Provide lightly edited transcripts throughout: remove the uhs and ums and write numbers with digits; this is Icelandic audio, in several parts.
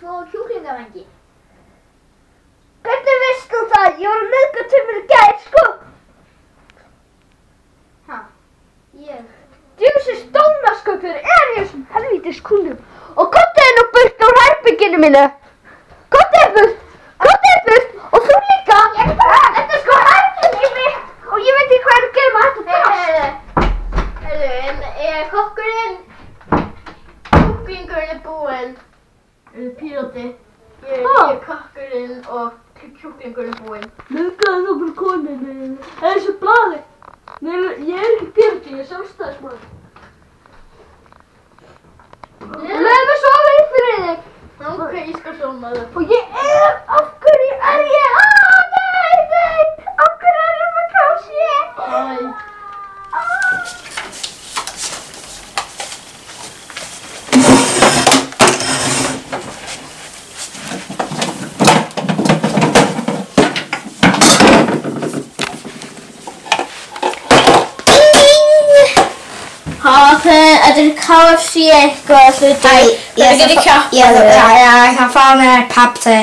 2 kjúklingavengi. Hvernig veist þú það? Ég var að nauðga til mér í gær, sko. Ha? Ég? Djöfisins dónasköpur er ég sem helvítis kúlum. Og komdu nú burt úr herbygginu mínu. Komdu burt. Og þú líka. Þetta er sko herbygginu mitt. Og ég veit ekki hvað er að gera með þetta plast. Heyrðu, kokkurinn, kjúklingurinn er búinn. Pírati. Ég er kokkurinn og kjúklingurinn er búinn. Nauðgaði þú fyrir konunni. Það er svo blaði. Ég er ekki pírati, ég er sjálfstæðismaður. Leðu mig sofa í friði. Ok, ég skal sofna það. Og af hverju er ég? Nei. Af hverju er ég með kási? Æ. Þetta er KFC eitthvað hluti. Þetta getur kjappa. Ég kan fá mér pappti.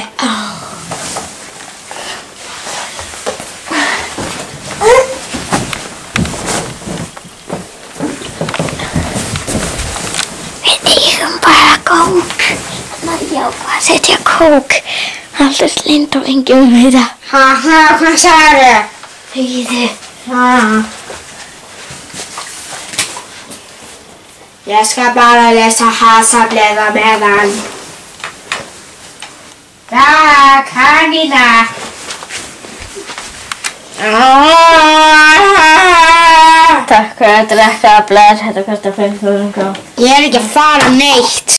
Við eigum bara kók. Já, hvað setja kók? Alltaf slind og enginn við það. Hvað sagði? Þegiðu. Jag ska bara läsa hasablädda medan. Tack, här Nina. Takk fyrir að drekka blær, þetta kostar 5.000 kr. Ég er ekki að fara neitt.